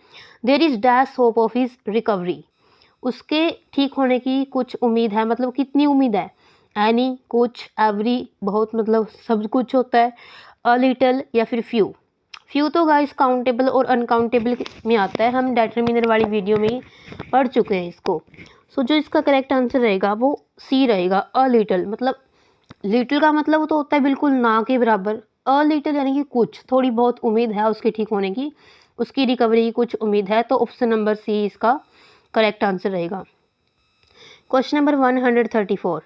There is dash hope of his recovery, उसके ठीक होने की कुछ उम्मीद है, मतलब कितनी उम्मीद है। एनी, कुछ, एवरी, बहुत, मतलब सब कुछ होता है। अ लिटल या फिर फ्यू। फ्यू तो गाइस काउंटेबल और अनकाउंटेबल में आता है, हम डेटरमिनर वाली वीडियो में ही पढ़ चुके हैं इसको। सो जो इसका करेक्ट आंसर रहेगा वो सी रहेगा, अ लिटल। मतलब लिटिल का मतलब तो होता है बिल्कुल ना के बराबर, अ लिटिल यानी कि कुछ, थोड़ी बहुत उम्मीद है उसके ठीक होने की, उसकी रिकवरी की कुछ उम्मीद है, तो ऑप्शन नंबर सी इसका करेक्ट आंसर रहेगा। Question number 134,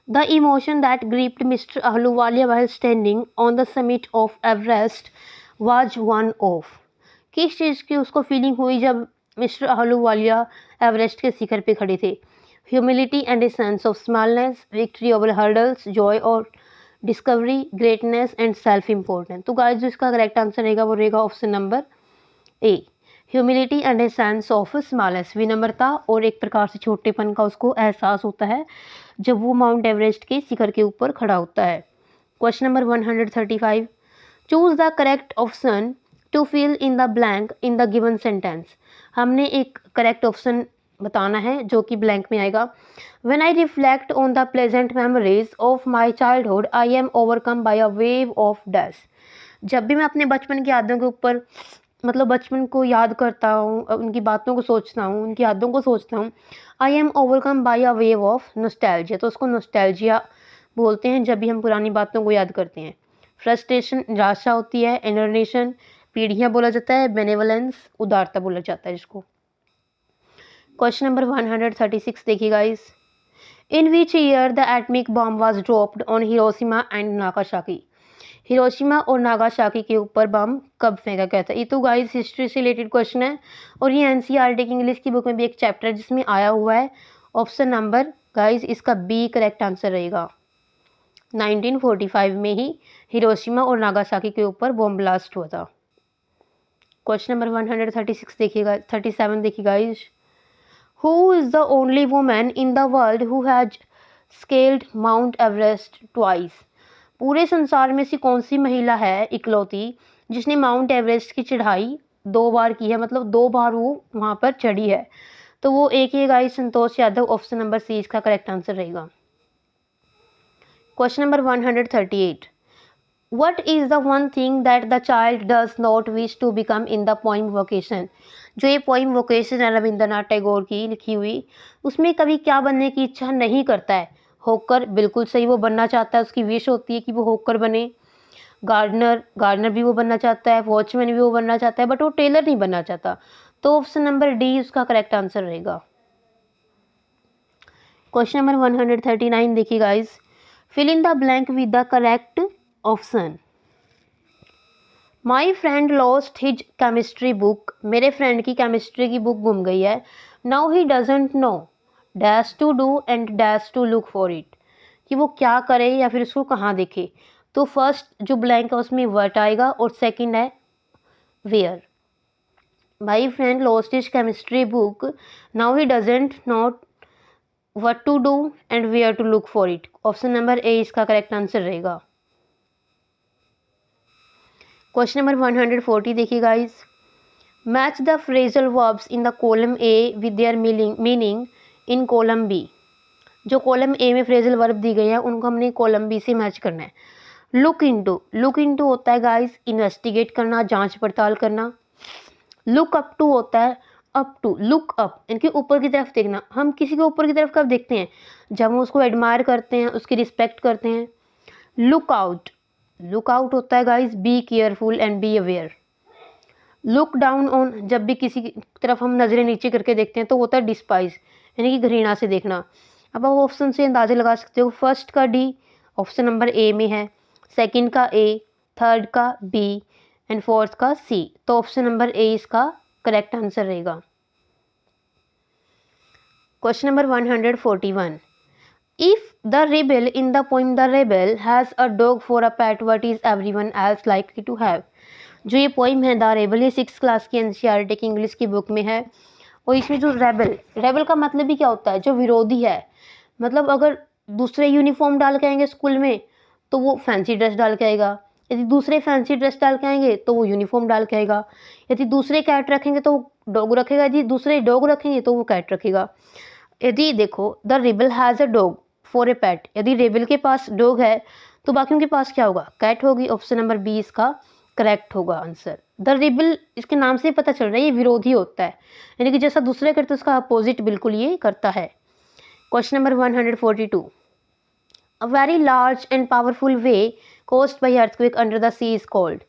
the emotion that gripped Mr Ahluwalia while standing on the summit of Everest was one of, किस चीज़ की उसको फीलिंग हुई जब मिस्टर अहलूवालिया एवरेस्ट के शिखर पे खड़े थे। Humility and a sense of smallness, victory over hurdles, joy और discovery, greatness and self importance. तो गाइस जो इसका करेक्ट आंसर रहेगा वो रहेगा option number A, humility and a sense of smallness, विनम्रता और एक प्रकार से छोटेपन का उसको एहसास होता है जब वो माउंट एवरेस्ट के शिखर के ऊपर खड़ा होता है। Question number 135, choose the correct option to fill in the blank in the given sentence. हमने एक करेक्ट ऑप्शन बताना है जो कि ब्लैंक में आएगा। When I reflect on the pleasant memories of my childhood I am overcome bye a wave of dash, जब भी मैं अपने बचपन की यादों के ऊपर, मतलब बचपन को याद करता हूँ, उनकी बातों को सोचता हूँ, उनकी यादों को सोचता हूँ, I am overcome bye a wave of nostalgia, तो उसको नॉस्टैल्जिया बोलते हैं जब भी हम पुरानी बातों को याद करते हैं। फ्रस्ट्रेशन, निराशा होती है। एनर्नेशन, पीढ़ियाँ बोला जाता है। बेनेवलेंस, उदारता बोला जाता है जिसको। क्वेश्चन नंबर 136 देखिए guys, in which year the atomic bomb was dropped on Hiroshima and Nagasaki, Hiroshima और नागासाकी के ऊपर बम कब फेंका गया था। ये तो गाइस हिस्ट्री से रिलेटेड क्वेश्चन है और ये एनसीईआरटी की इंग्लिश की बुक में भी एक चैप्टर है जिसमें आया हुआ है। ऑप्शन नंबर गाइस इसका बी करेक्ट आंसर रहेगा। 1945 में ही हिरोशिमा और नागासाकी के ऊपर बॉम्ब ब्लास्ट हुआ था। क्वेश्चन नंबर 136 देखिएगा, 37 देखिए guys, who is the only woman in the world who has scaled mount Everest twice, पूरे संसार में से कौन सी महिला है इकलौती जिसने माउंट एवरेस्ट की चढ़ाई 2 बार की है, मतलब 2 बार वो वहाँ पर चढ़ी है। तो वो एक ही guys, Santosh Yadav. Option number C इसका करेक्ट आंसर रहेगा। Question number 138, What is the one thing that the child does not wish to become in the poem vocation? जो ये पोइम वोकेशन है रविंद्रनाथ टैगोर की लिखी हुई, उसमें कभी क्या बनने की इच्छा नहीं करता है। होकर, बिल्कुल सही, वो बनना चाहता है, उसकी विश होती है कि वो होकर बने। गार्डनर, गार्डनर भी वो बनना चाहता है। वॉचमैन भी वो बनना चाहता है, बट वो टेलर नहीं बनना चाहता। तो ऑप्शन नंबर डी उसका करेक्ट आंसर रहेगा। क्वेश्चन नंबर 139 देखिए guys, fill in the blank with the correct option. My friend lost his chemistry book, मेरे फ्रेंड की केमिस्ट्री की बुक गुम गई है। Now he doesn't know dash to do and dash to look for it, कि वो क्या करे या फिर उसको कहाँ देखे। तो फर्स्ट जो ब्लैंक है उसमें वर्ट आएगा और सेकंड है where. My friend lost his chemistry book, now he doesn't not what to do and where to look for it. Option number A इसका करेक्ट आंसर रहेगा। क्वेश्चन नंबर 140 देखिए guys, match the phrasal verbs in the column A with their meaning in column B. जो column A में phrasal verb दी गई है उनको हमने column B से मैच करना है। लुक इनटू होता है गाइस इन्वेस्टिगेट करना, जांच पड़ताल करना। लुक अप टू होता है अप टू, लुक अप इनके ऊपर की तरफ देखना। हम किसी के ऊपर की तरफ कब देखते हैं? जब हम उसको एडमायर करते हैं, उसकी रिस्पेक्ट करते हैं। लुक आउट होता है guys be careful and be aware. Look down on, जब भी किसी की तरफ हम नज़रें नीचे करके देखते हैं तो होता है डिस्पाइज, यानी कि घृणा से देखना। अब आप ऑप्शन से अंदाजे लगा सकते हो। फर्स्ट का डी ऑप्शन नंबर ए में है, सेकंड का ए, थर्ड का बी एंड फोर्थ का सी। तो ऑप्शन नंबर ए इसका करेक्ट आंसर रहेगा। Question number 141, if the rebel in the poem the rebel has a dog for a pet what is everyone else likely to have. जो ये poem है the rebel, ये 6th class की NCERT की English की book में है। और इसमें जो रेबल का मतलब ही क्या होता है? जो विरोधी है। मतलब अगर दूसरे यूनिफॉर्म डाल के आएंगे स्कूल में तो वो फैंसी ड्रेस डाल के आएगा, यदि दूसरे फैंसी ड्रेस डाल के आएंगे तो वो यूनिफॉर्म डाल के आएगा, यदि दूसरे कैट रखेंगे तो वो डॉग रखेगा, यदि दूसरे डॉग रखेंगे तो वो कैट रखेगा। यदि देखो the rebel has a dog for a pet, यदि रेबल के पास डॉग है तो बाकियों के पास क्या होगा? कैट होगी। ऑप्शन नंबर बी इसका करेक्ट होगा आंसर। द रेबल, इसके नाम से ही पता चल रहा है ये विरोधी होता है, यानी कि जैसा दूसरे करते उसका अपोजिट बिल्कुल ये करता है। Question number 142, a very large and powerful wave caused by earthquake under the sea is called.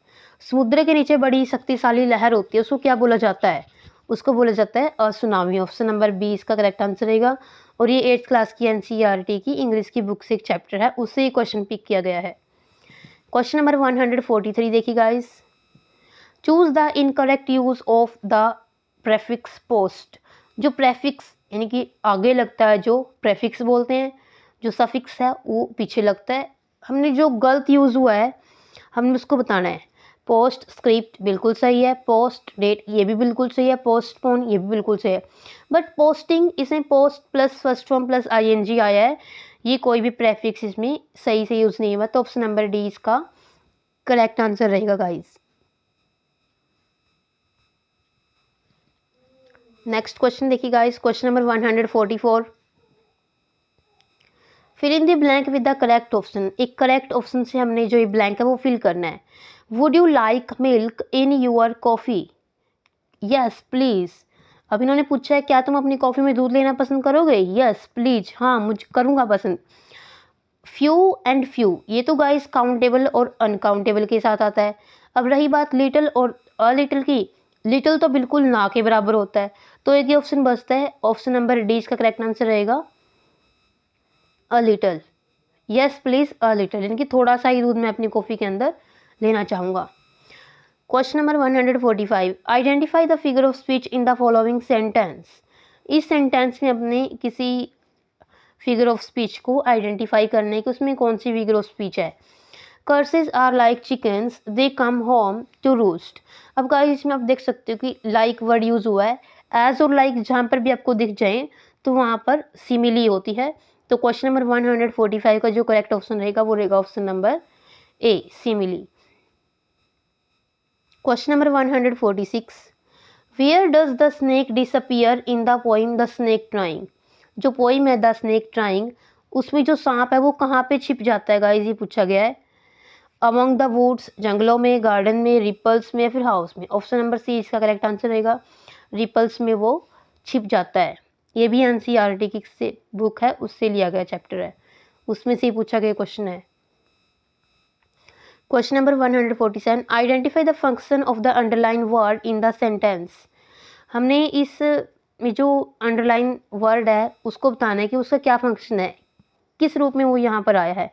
समुद्र के नीचे बड़ी शक्तिशाली लहर होती है, उसको क्या बोला जाता है? उसको बोला जाता है a tsunami. Option number B इसका करेक्ट आंसर रहेगा। और ये 8th क्लास की एनसीईआरटी की इंग्लिश की बुक से एक चैप्टर है, उससे ये क्वेश्चन पिक किया गया है। क्वेश्चन नंबर 143 देखिए guys, choose the incorrect use of the prefix post. जो प्रेफिक्स यानी कि आगे लगता है, जो प्रेफिक्स बोलते हैं, जो सफिक्स है वो पीछे लगता है। हमने जो गलत यूज़ हुआ है हमने उसको बताना है। पोस्ट स्क्रिप्ट बिल्कुल सही है, पोस्ट डेट ये भी बिल्कुल सही है, पोस्टपोन ये भी बिल्कुल सही है। बट पोस्टिंग, इसमें post plus first form plus ING आया है, ये कोई भी प्रेफिक्स इसमें सही से यूज़ नहीं हुआ। तो ऑप्शन नंबर डी इसका करेक्ट आंसर रहेगा गाइस। नेक्स्ट क्वेश्चन देखिए guys, question number 144, fill in the blank with the correct option. एक करेक्ट ऑप्शन से हमने जो ये ब्लैंक है वो फिल करना है। Would you like milk in your coffee? Yes please. अब इन्होंने पूछा है क्या तुम अपनी कॉफ़ी में दूध लेना पसंद करोगे? यस प्लीज, हाँ मुझे करूँगा पसंद। फ्यू एंड फ्यू, ये तो गाइस काउंटेबल और अनकाउंटेबल के साथ आता है। अब रही बात लिटिल और अ लिटिल की, लिटिल तो बिल्कुल ना के बराबर होता है, तो एक ही ऑप्शन बचता है। ऑप्शन नंबर डी इसका करेक्ट आंसर रहेगा a little. Yes please a little, यानी कि थोड़ा सा ही दूध मैं अपनी कॉफ़ी के अंदर लेना चाहूँगा। Question number 145, identify the figure of speech in the following sentence. इस सेंटेंस में अपने किसी फिगर ऑफ स्पीच को आइडेंटिफाई करने कि उसमें कौन सी फिगर ऑफ स्पीच है। Curses are like chickens they come home to roost. अब गाइस इसमें आप देख सकते हो कि लाइक वर्ड यूज़ हुआ है। एज और लाइक जहाँ पर भी आपको दिख जाए तो वहाँ पर सिमिली होती है। तो क्वेश्चन नंबर 145 का जो करेक्ट ऑप्शन रहेगा वो रहेगा option number A, simile. Question number 146, where does the snake disappear in the poem the snake trying. जो पोइम है द स्नेक ट्राइंग, उसमें जो सांप है वो कहाँ पे छिप जाता है गाइस, ये पूछा गया है। अमंग द वुड्स, जंगलों में, गार्डन में, रिपल्स में या फिर हाउस में। ऑप्शन नंबर सी इसका करेक्ट आंसर रहेगा, रिपल्स में वो छिप जाता है। ये भी एनसीईआरटी की से बुक है, उससे लिया गया चैप्टर है, उसमें से ही पूछा गया क्वेश्चन है। Question number 147, identify the function of the underline word in the sentence. हमने इस में जो अंडरलाइन वर्ड है उसको बताना है कि उसका क्या फंक्शन है, किस रूप में वो यहाँ पर आया है।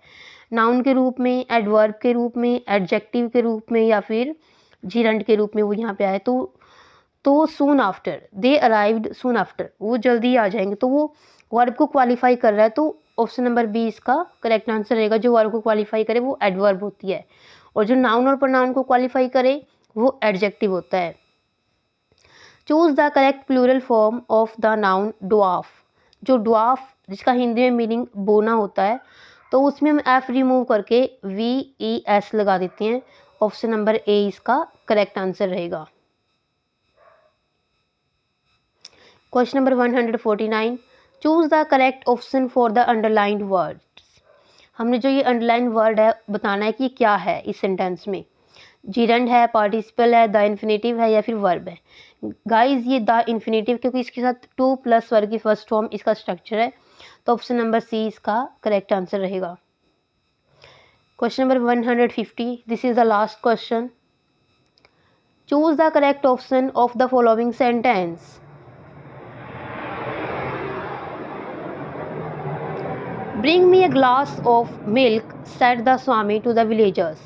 नाउन के रूप में, एडवर्ब के रूप में, एडजेक्टिव के रूप में या फिर जीरंड के रूप में वो यहाँ पे आए। तो सून आफ्टर, दे अराइव्ड सून आफ्टर, वो जल्दी आ जाएंगे, तो वो वर्ब को क्वालिफाई कर रहा है। तो ऑप्शन नंबर बी इसका करेक्ट आंसर रहेगा। जो वर्ब को क्वालिफाई करे वो एडवर्ब होती है, और जो नाउन और प्रोनाउन को क्वालिफाई करे वो एडजेक्टिव होता है। Choose the correct plural form of the noun dwarf. जो ड्वार्फ जिसका हिंदी में मीनिंग बोना होता है, तो उसमें हम एफ रिमूव करके वी ई एस लगा देते हैं ऑप्शन नंबर ए इसका करेक्ट आंसर रहेगा। Question number 149, choose the correct option for the underlined words. हमने जो ये अंडरलाइन वर्ड है बताना है कि क्या है इस सेंटेंस में। जीरंड है, पार्टिसिपल है, द इन्फिनेटिव है या फिर वर्ब है। गाइस ये द इन्फिनेटिव क्योंकि इसके साथ टू प्लस वर्ब की फर्स्ट फॉर्म इसका स्ट्रक्चर है, तो ऑप्शन नंबर सी इसका करेक्ट आंसर रहेगा। Question number 150, this is the last question. Choose the correct option of the following sentence. Bring me a glass of milk said the swami to the villagers.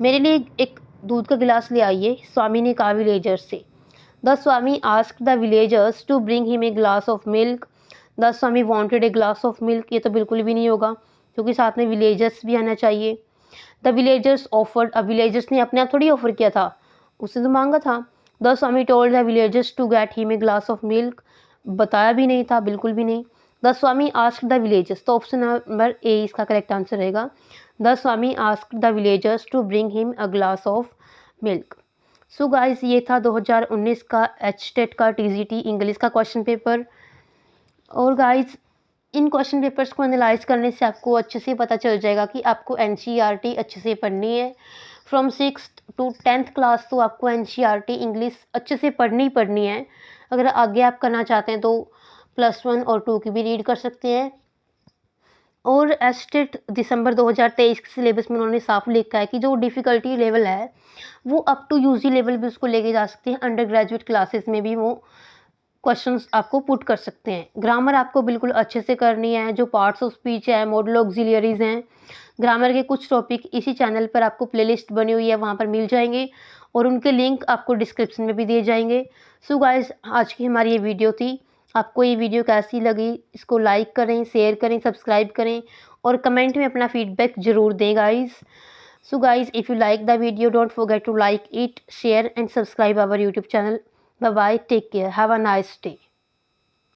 मेरे लिए एक दूध का गिलास ले आइए, स्वामी ने कहा विलेजर्स से। The Swami asked the villagers to bring him a glass of milk. The swami wanted a glass of milk, ये तो बिल्कुल भी नहीं होगा क्योंकि साथ में विलेजर्स भी आना चाहिए। द विलेजर्स ऑफर्ड, अब विलेजर्स ने अपने आप थोड़ी ऑफर किया था, उसने तो मांगा था। The Swami told the villagers to get him a glass of milk, बताया भी नहीं था, बिल्कुल भी नहीं। The Swami asked the villagers, तो ऑप्शन नंबर ए इसका करेक्ट आंसर रहेगा। The Swami asked the villagers to bring him a glass of milk. So guys ये था 2019 का एचटेट का टीजीटी इंग्लिश का क्वेश्चन पेपर। और गाइस इन क्वेश्चन पेपर्स को एनालाइज करने से आपको अच्छे से पता चल जाएगा कि आपको एनसीईआरटी अच्छे से पढ़नी है। From 6th to 10th class तो आपको एनसीईआरटी इंग्लिश अच्छे से पढ़नी ही पढ़नी है। अगर आगे आप करना चाहते हैं तो +1 और 2 की भी रीड कर सकते हैं। और एचटेट दिसंबर 2023 के सिलेबस में उन्होंने साफ लिखा है कि जो डिफ़िकल्टी लेवल है वो अप टू यूजी लेवल भी उसको लेके जा सकते हैं। अंडर ग्रेजुएट क्लासेस में भी वो क्वेश्चंस आपको पुट कर सकते हैं। ग्रामर आपको बिल्कुल अच्छे से करनी है। जो पार्ट्स ऑफ स्पीच है, मॉडल ऑक्सिलियरीज हैं, ग्रामर के कुछ टॉपिक इसी चैनल पर आपको प्लेलिस्ट बनी हुई है, वहाँ पर मिल जाएंगे और उनके लिंक आपको डिस्क्रिप्शन में भी दिए जाएंगे। सो गाइस आज की हमारी ये वीडियो थी। आपको ये वीडियो कैसी लगी, इसको लाइक करें, शेयर करें, सब्सक्राइब करें और कमेंट में अपना फीडबैक ज़रूर दें guys. So guys, if you like the video, don't forget to like it, share and subscribe our YouTube channel. Bye bye, take care, have a nice day.